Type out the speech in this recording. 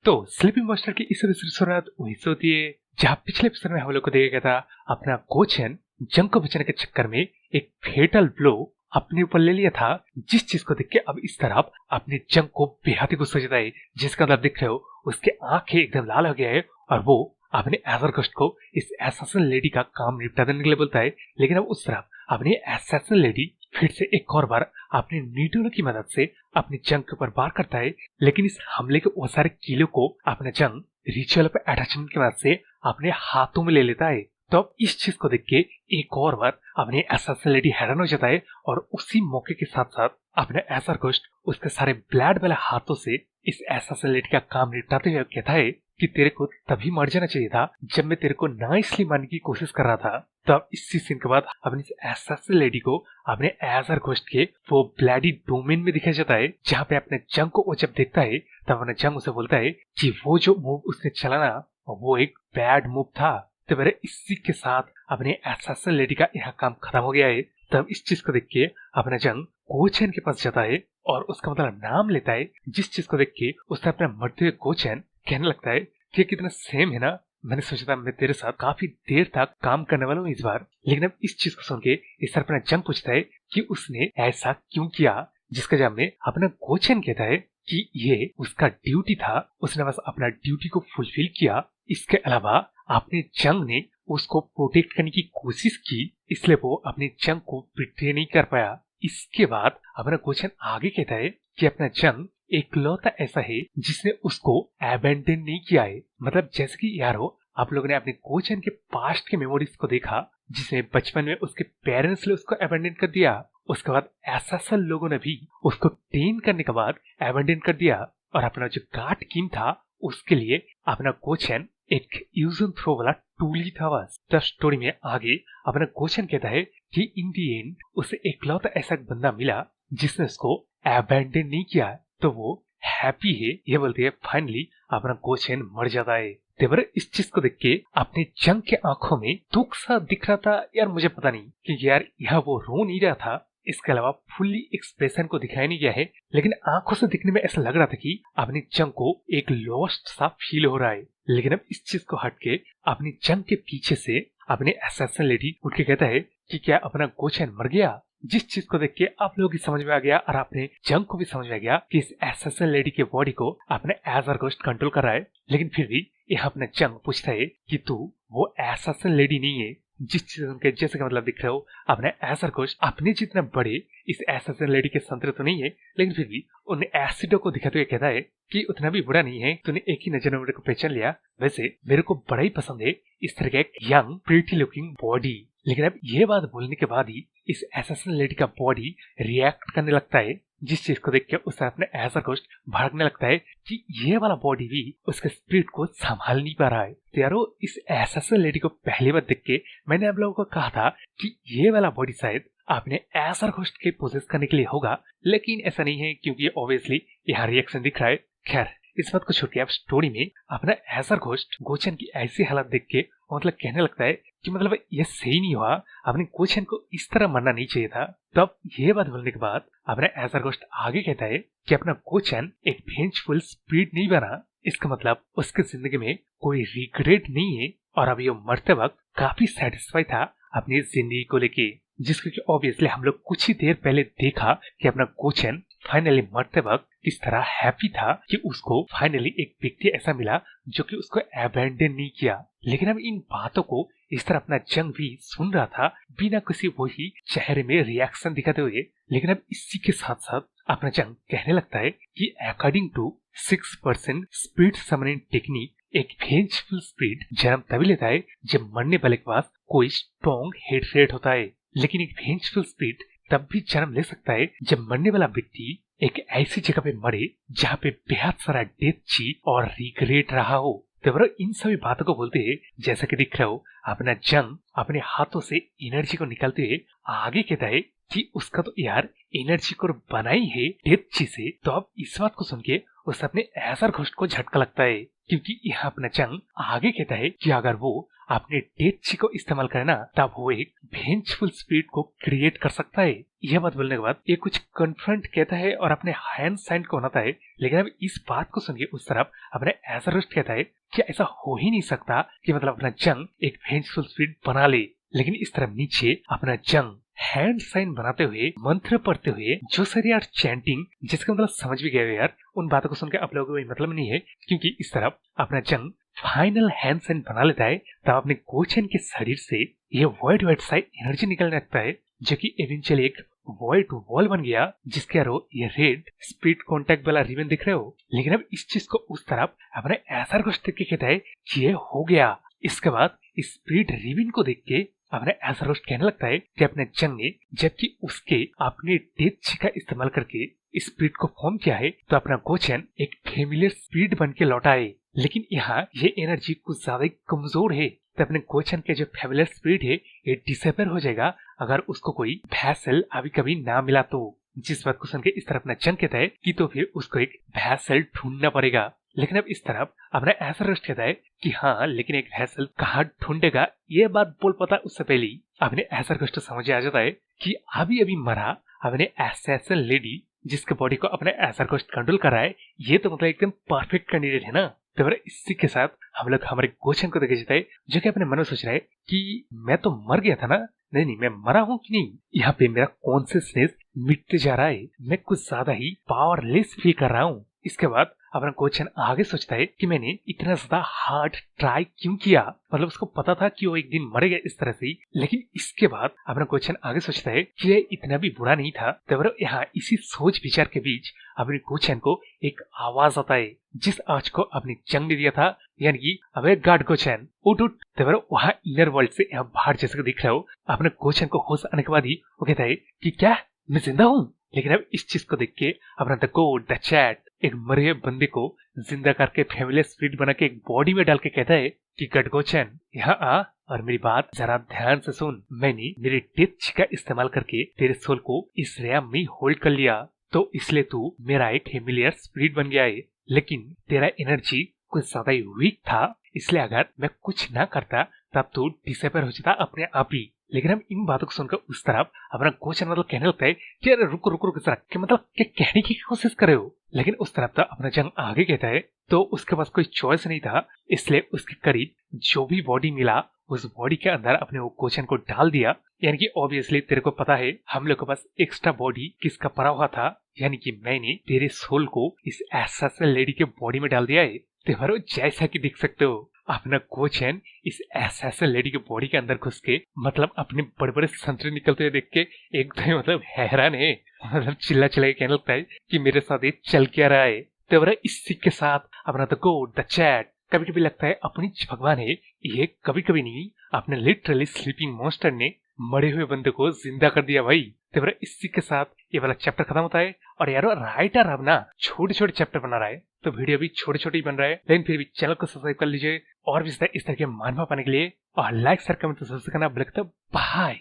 तो sleeping master की इस शुरुआत वहीं से होती है जहां पिछले एपिसोड में हम लोग को देखा गया था अपना गोचेन जंग को बचाने के चक्कर में एक फेटल ब्लो अपने ऊपर ले लिया था, जिस चीज को देख के अब इस तरफ अपने जंग को बेहद ही गुस्सा जाता है, जिसका मतलब देख रहे हो उसके आंखें एकदम लाल हो गया है और वो अपने एजरगस्ट को इस एसासिन लेडी का काम निपटा देने के लिए बोलता है। लेकिन अब उस तरफ अपनी एसासिन लेडी फिर से एक और बार अपने न्यूटोनो की मदद से अपनी जंग के ऊपर वार करता है, लेकिन इस हमले के बहुत सारे किलो को अपना जंग रिचुअल पर अटैचमेंट की मदद से अपने हाथों में ले लेता है। तो अब इस चीज को देख के एक और बार अपने एसासिन लेडी हैरान हो जाता है और उसी मौके के साथ साथ अपने एजरगस्ट उसके सारे ब्लड वाले हाथों से इस एसासिन लेडी का काम निपटाते हुए कहता है कि तेरे को तभी मर जाना चाहिए था जब मैं तेरे को ना इसलिए मारने की कोशिश कर रहा था। तब इसी सीन के बाद अपनी एसासिन लेडी को अपने एजरगस्ट के वो ब्लैडी डोमेन में दिखाया जाता है, जहाँ पे अपने जंग को वो जब देखता है तब अपने जंग उसे बोलता है कि वो जो मूव उसने चलाना वो एक बैड मूव था। तो मेरे इसी के साथ अपने एसासिन लेडी का यहाँ काम खत्म हो गया है। तब इस चीज को देख के अपना जंग गोचेन के पास जाता है और उसका मतलब नाम लेता है, जिस चीज को देख के उसने अपने मरते हुए गोचेन कहने लगता है कि कितना सेम है ना, मैंने सोचा था मैं तेरे साथ काफी देर तक काम करने वाला हूँ इस बार। लेकिन अब इस चीज को सुन के इस तरह अपना जंग पूछता है कि उसने ऐसा क्यों किया, जिसका जवाब में अपना गोचेन कहता है कि ये उसका ड्यूटी था, उसने बस अपना ड्यूटी को फुलफिल किया। इसके अलावा अपने जंग ने उसको प्रोटेक्ट करने की कोशिश की, इसलिए वो अपने जंग को बिट्रे नहीं कर पाया। इसके बाद अपना गोचेन आगे कहता है कि अपना जंग एकलौता ऐसा है जिसने उसको एबेंडन नहीं किया है। मतलब जैसे कि यारो आप लोगों ने अपने गोचेन के पास्ट के मेमोरीज को देखा, जिसमें बचपन में उसके पेरेंट्स ने उसको एबेंडन कर दिया, उसके बाद एसासिन लोगों ने भी उसको ट्रेन करने के बाद एबेंडन कर दिया, और अपना जो गार्ड किम था उसके लिए अपना गोचेन एक यूज एंड थ्रो वाला टूल ही था बस। तब स्टोरी में आगे अपना गोचेन कहता है कि इन दी एंड उसे एकलौता ऐसा बंदा मिला जिसने उसको एबेंडन नहीं किया, तो वो हैप्पी है। ये बोलते है फाइनली अपना गोचेन मर जाता है। देवर इस चीज को देख के अपने जंग के आंखों में दुख सा दिख रहा था यार, मुझे पता नहीं कि यार यह वो रो नहीं रहा था, इसके अलावा फुल्ली एक्सप्रेशन को दिखाया नहीं गया है, लेकिन आंखों से दिखने में ऐसा लग रहा था कि अपने जंग को एक लॉस्ट सा फील हो रहा है। लेकिन अब इस चीज को हटके अपनी जंग के पीछे से अपने एसासिन लेडी उठ के कहता है कि क्या अपना गोचेन मर गया, जिस चीज को देख के आप लोग की समझ में आ गया और अपने जंग को भी समझ में आ गया कि इस एसासिन लेडी के बॉडी को अपने एजरगस्ट कंट्रोल कर रहा है। लेकिन फिर भी यह अपना जंग पूछता है कि तू वो एसासिन लेडी नहीं है, जिस चीज उनके जैसे का मतलब दिख रहे हो अपने एजरगस्ट अपने जितना बड़े इस एसासिन लेडी के संतरे तो नहीं है, लेकिन फिर भी उन एसिडो को दिखाते हुए कहता है कि उतना भी बुरा नहीं है, तूने एक ही नजर में मेरे को पहचान लिया, वैसे मेरे को बड़ा ही पसंद है इस तरह का एक यंग प्रीटी लुकिंग बॉडी। लेकिन अब ये बात बोलने के बाद ही इस एसासिन लेडी का बॉडी रिएक्ट करने लगता है, जिस चीज को देख के उसे अपने एजरगस्ट भड़कने लगता है कि ये वाला बॉडी भी उसके स्पिरिट को संभाल नहीं पा रहा है। तो यारो इस एसासिन लेडी को पहली बार देख के मैंने आप लोगों को कहा था कि ये वाला बॉडी शायद आपने एजरगस्ट के पोजेस करने के लिए होगा, लेकिन ऐसा नहीं है क्योंकि ऑब्वियसली यहाँ रिएक्शन दिख रहा है। खैर इस बात को छोड़ के आप स्टोरी में अपना एजरगस्ट गोचेन की ऐसी हालत देख के मतलब कहने लगता है कि मतलब ये सही नहीं हुआ, अपने गोचेन को इस तरह मरना नहीं चाहिए था। तब ये बात बोलने के बाद अपना एजरगस्ट आगे कहता है कि अपना गोचेन एक भेंचफुल स्पिरिट नहीं बना, इसका मतलब उसके जिंदगी में कोई रिग्रेट नहीं है और अभी वो मरते वक्त काफी सेटिस्फाई था अपनी जिंदगी को लेके, जिसको कि ऑब्वियसली हम लोग कुछ ही देर पहले देखा कि अपना गोचेन फाइनली मरते वक्त किस तरह हैप्पी था कि उसको फाइनली एक व्यक्ति ऐसा मिला जो कि उसको एबेंडन नहीं किया। लेकिन अब इन बातों को इस तरह अपना जंग भी सुन रहा था बिना किसी वही चेहरे में रिएक्शन दिखाते हुए। लेकिन अब इसी के साथ साथ अपना जंग कहने लगता है कि according to 6% spirit summoning technique एक भेंचफुल स्पिरिट जन्म तभी लेता है जब मरने वाले के पास कोई स्ट्रॉन्ग हेटरेट होता है, लेकिन एक भेंचफुल स्पिरिट तब भी जन्म ले सकता है जब मरने वाला व्यक्ति एक ऐसी जगह पे मरे जहाँ पे बेहद सारा डेथ ची और रिग्रेट रहा हो। तो इन सभी बातों को बोलते हैं जैसा कि दिख रहा हो अपना जंग अपने हाथों से एनर्जी को निकालते हुए आगे कहता है कि उसका तो यार एनर्जी को बनाई है डेथ ची से। तो अब इस बात को सुन के उसे अपने एजरगस्ट को झटका लगता है, क्योंकि यह अपना जंग आगे कहता है कि अगर वो अपने डेथ को इस्तेमाल करे ना, तब वो एक वेंचफुल स्पिरिट को क्रिएट कर सकता है। यह बात बोलने के बाद ये कुछ कन्फ्रंट कहता है और अपने हैंड साइन को बनाता है, लेकिन अब इस बात को सुनिए उस तरफ अपने एजरोस्ट कहता है कि ऐसा हो ही नहीं सकता कि मतलब अपना जंग एक वेंचफुल स्पिरिट बना ले। लेकिन इस तरफ नीचे अपना जंग हैंड साइन बनाते हुए, मंत्र पढ़ते हुए, जो सर यार चैंटिंग, जिसका मतलब समझ भी गए यार, उन बातों को सुनकर आप लोगों को मतलब नहीं है, क्योंकि इस तरफ अपना जंग फाइनल हैंड साइन बना लेता है। तब अपने गोचेन के शरीर से ये वाइट सा एनर्जी निकलने लगता है, जो कि इवेंचुअली एक वाइट वॉल बन गया, जिसके आरो ये रेड स्पिरिट कॉन्टैक्ट वाला रिबन दिख रहे हो। लेकिन अब इस चीज को उस तरफ अपने ऐसा कुछ देख के कहता है कि ये हो गया। इसके बाद स्पिरिट रिबन को देख के अपने ऐसा रोस्ट कहने लगता है कि अपने जंग ने जबकि उसके अपने डेथ का इस्तेमाल करके स्पिरिट को फॉर्म किया है, तो अपना गोचेन एक फेमिलियर स्पिरिट बन के लौटा है। लेकिन यहाँ ये एनर्जी कुछ ज्यादा ही कमजोर है, तो अपने गोचेन के जो फेमिलियर स्पिरिट है ये डिसअपियर हो जाएगा अगर उसको कोई वैसल अभी कभी ना मिला तो। जिस बात को सुन के इस तरफ अपना जंग कहता है कि तो फिर उसको एक वैसल ढूंढना पड़ेगा। लेकिन अब इस तरफ अपना ऐसा रोस्ट कहता है कि हाँ, लेकिन एक वैसल कहाँ ढूंढेगा, ये बात बोल पाता उससे पहले ही अपने ऐसा रोस्ट समझ आ जाता है कि अभी अभी मरा अपने ऐसा लेडी जिसके बॉडी को अपने ऐसा रोस्ट कंट्रोल कर रहा है, ये तो मतलब एकदम परफेक्ट कैंडिडेट है ना। तो फिर इसी के साथ हम लोग हमारे गोचन को देखे जाता है, जो कि अपने मन में सोच रहा है कि मैं तो मर गया था ना, नहीं मैं मरा हूँ कि नहीं, यहाँ पे मेरा कॉन्शियसनेस मिटते जा रहा है, मैं कुछ ज्यादा ही पावरलेस फील कर रहा हूँ। इसके बाद अपना गोचन आगे सोचता है कि मैंने इतना ज्यादा हार्ड ट्राई क्यों किया, मतलब उसको पता था कि वो एक दिन मरेगा इस तरह से। लेकिन इसके बाद अपना गोचन आगे सोचता है कि ये इतना भी बुरा नहीं था। तो यहाँ इसी सोच विचार के बीच अपने गोचन को एक आवाज आता है, जिस आवाज को अपने जंग ने दिया था, यानी कि अबे गार्ड गोचन उठ उठ। तो वहाँ इनर वर्ल्ड से बाहर जैसे दिख रहा हो, अपने गोचन को होश आने के बाद ही वो कहता है कि क्या मैं जिंदा हूँ। लेकिन अब इस चीज को देख के अपना द गोड द चैट एक मरे हुए बंदे को जिंदा करके फैमिली स्पिरिट बना के एक बॉडी में डाल के कहता है कि गडगोचन यहाँ आ और मेरी बात जरा ध्यान से सुन। मैंने मेरे डेथ का इस्तेमाल करके तेरे सोल को इस रैम में होल्ड कर लिया, तो इसलिए तू मेरा एक फेमिलियर स्पिरिट बन गया है। लेकिन तेरा एनर्जी कुछ ज्यादा ही वीक था, इसलिए अगर मैं कुछ ना करता तब तू डिसअपियर हो जाता अपने आप ही। लेकिन हम इन बातों को सुनकर उस तरफ अपना गोचन मतलब कहने लगता है कि अरे रुको रुको रुको जरा, मतलब क्या कहने की कोशिश कर रहे हो। लेकिन उस तरफ तो अपना जंग आगे कहता है, तो उसके पास कोई चॉइस नहीं था, इसलिए उसके करीब जो भी बॉडी मिला उस बॉडी के अंदर अपने वो गोचन को डाल दिया। यानी कि ऑब्वियसली तेरे को पता है हम लोग के पास एक्स्ट्रा बॉडी किसका पड़ा हुआ था, यानी कि मैंने तेरे सोल को इस ऐसा लेडी के बॉडी में डाल दिया है। तो जैसा कि देख सकते हो अपना गोचन इस ऐसा लेडी के बॉडी के अंदर घुस के मतलब अपने बड़े बड़े संतरे निकलते हुए देख के एकदम मतलब हैरान है, मतलब चिल्ला के कहने लगता है कि मेरे साथ ये चल क्या रहा है। तो इसी के साथ अपना द गोड द चैट कभी कभी लगता है अपनी भगवान है, ये कभी कभी नहीं, अपने लिटरली स्लीपिंग मॉन्स्टर ने मरे हुए बंदे को जिंदा कर दिया भाई। तो इसी के साथ ये वाला चैप्टर खत्म होता है। और यारो राइटर अब ना छोटे छोटे चैप्टर बना रहा है, तो वीडियो भी छोटे छोटे ही बन रहा है, लेकिन फिर भी चैनल को सब्सक्राइब कर लीजिए और भी इस तरह के मानवा पाने के लिए, और लाइक शेयर कमेंट तो सबसे करना। बाय।